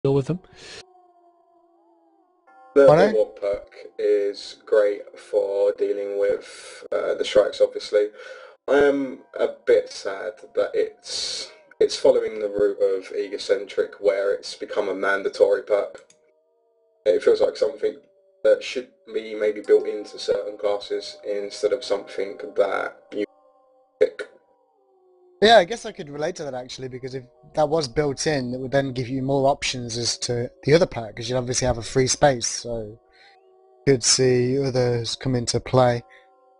deal with them. The Mono? war perk is great for dealing with the strikes, obviously. I am a bit sad that it's following the route of egocentric, where it's become a mandatory perk. It feels like something that should be maybe built into certain classes instead of something that you pick. Yeah, I guess I could relate to that actually, because if that was built in, it would then give you more options as to the other perk, because you'd obviously have a free space, so you could see others come into play.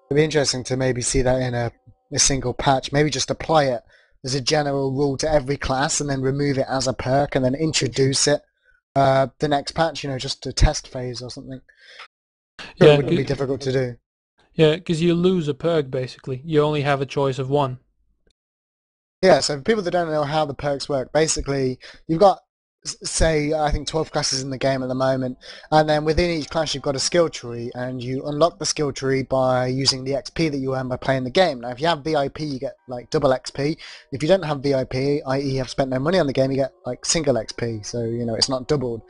It'd be interesting to maybe see that in a single patch, maybe just apply it as a general rule to every class and then remove it as a perk and then introduce it the next patch, just a test phase or something. Sure, Yeah, it wouldn't be difficult to do. Yeah, because you lose a perk basically. You only have a choice of one. Yeah, so for people that don't know how the perks work, basically you've got, say, I think 12 classes in the game at the moment, and then within each class you've got a skill tree, and you unlock the skill tree by using the XP that you earn by playing the game. Now, if you have VIP, you get like double XP. If you don't have VIP, i.e. you have spent no money on the game, you get like single XP, so it's not doubled.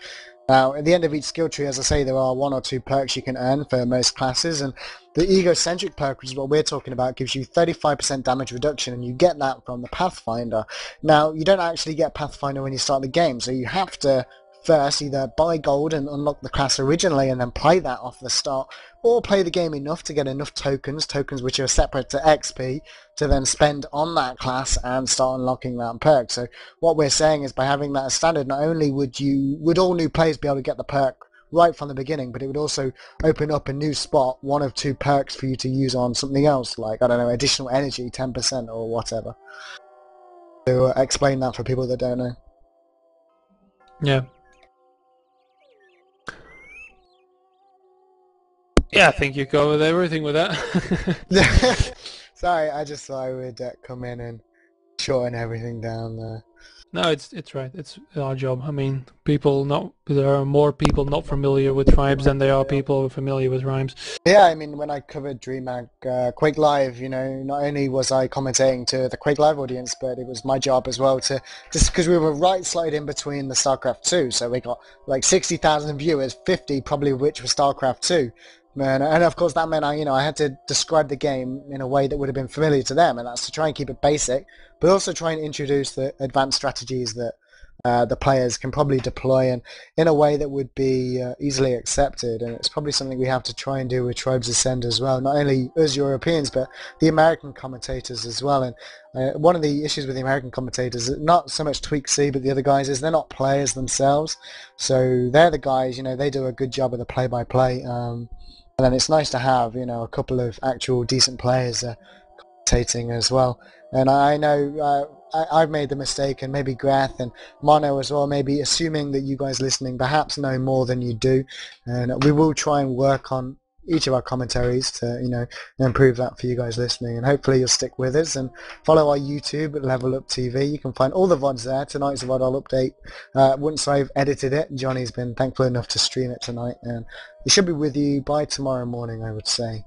Now, at the end of each skill tree, as I say, there are 1 or 2 perks you can earn for most classes, and the egocentric perk, which is what we're talking about, gives you 35% damage reduction, and you get that from the Pathfinder. Now, you don't actually get Pathfinder when you start the game, so you have to first either buy gold and unlock the class originally and then play that off the start, or play the game enough to get enough tokens which are separate to XP, to then spend on that class and start unlocking that perk. So what we're saying is, by having that as standard, not only would all new players be able to get the perk right from the beginning, but it would also open up a new spot, 1 of 2 perks for you to use on something else, like, I don't know, additional energy, 10% or whatever. To explain that for people that don't know. Yeah. Yeah, I think you covered everything with that. Sorry, I just thought I would come in and shorten everything down there. No, it's right. It's our job. I mean, there are more people not familiar with tribes than there are people familiar with rhymes. Yeah, I mean, when I covered DreamHack Quake Live, not only was I commentating to the Quake Live audience, but it was my job as well to, just because we were right slide in between the StarCraft 2, so we got like 60,000 viewers, 50 probably of which were StarCraft 2. Man, and of course that meant I had to describe the game in a way that would have been familiar to them, and that's to try and keep it basic, but also try and introduce the advanced strategies that the players can probably deploy, and in a way that would be easily accepted. And it's probably something we have to try and do with Tribes Ascend as well, not only us Europeans but the American commentators as well. And one of the issues with the American commentators, not so much Tweak C but the other guys, is they're not players themselves, so they're the guys, they do a good job of the play-by-play, and then it's nice to have a couple of actual decent players commentating as well. And I know I've made the mistake, and maybe Greth and Mono as well, maybe assuming that you guys listening perhaps know more than you do, and we will try and work on each of our commentaries to improve that for you guys listening, and hopefully you'll stick with us and follow our YouTube at Level Up TV. You can find all the VODs there. Tonight's VOD I'll update once I've edited it. Johnny's been thankful enough to stream it tonight, and it should be with you by tomorrow morning, I would say.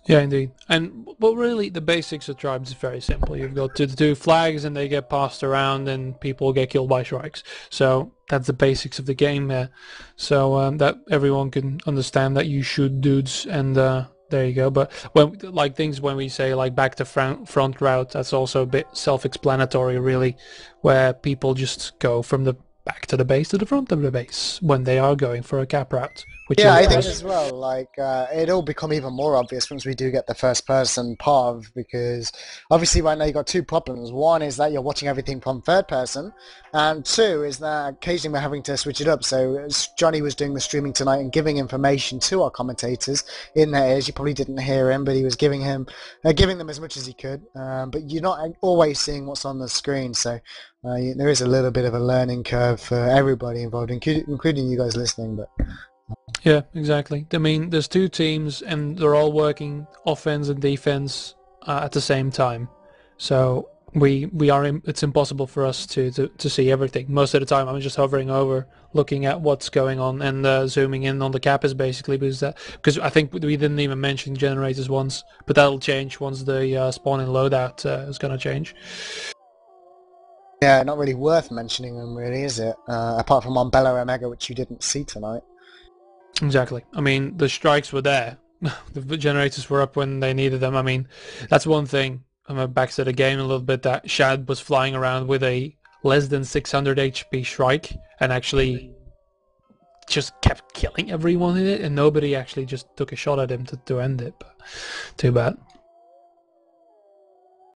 Yeah, indeed. And really, the basics of tribes is very simple. You've got the 2 flags, and they get passed around, and people get killed by strikes. So that's the basics of the game there. So that everyone can understand that you shoot dudes, and there you go. But when we say like back to front route, that's also a bit self-explanatory, really, where people just go from the back to the base to the front of the base when they are going for a cap route. Yeah, I think as well, it'll become even more obvious once we do get the first person POV, because obviously right now you've got 2 problems. One is that you're watching everything from third person, and 2 is that occasionally we're having to switch it up. So as Johnny was doing the streaming tonight and giving information to our commentators in their ears, you probably didn't hear him, but he was giving them as much as he could, but you're not always seeing what's on the screen, so there is a little bit of a learning curve for everybody involved, including you guys listening. But yeah, exactly. I mean, there's 2 teams, and they're all working offense and defense at the same time. So it's impossible for us to see everything. Most of the time, I'm just hovering over, looking at what's going on, and zooming in on the cappers, basically, because I think we didn't even mention generators once, but that'll change once the spawn-in loadout is going to change. Yeah, not really worth mentioning them, really, is it? Apart from one Bella Omega, which you didn't see tonight. Exactly. I mean, the strikes were there. The generators were up when they needed them. I mean, that's one thing. I'm back to the game a little bit, that Shad was flying around with a less than 600 HP Shrike and actually just kept killing everyone in it, and nobody actually just took a shot at him to end it. But too bad.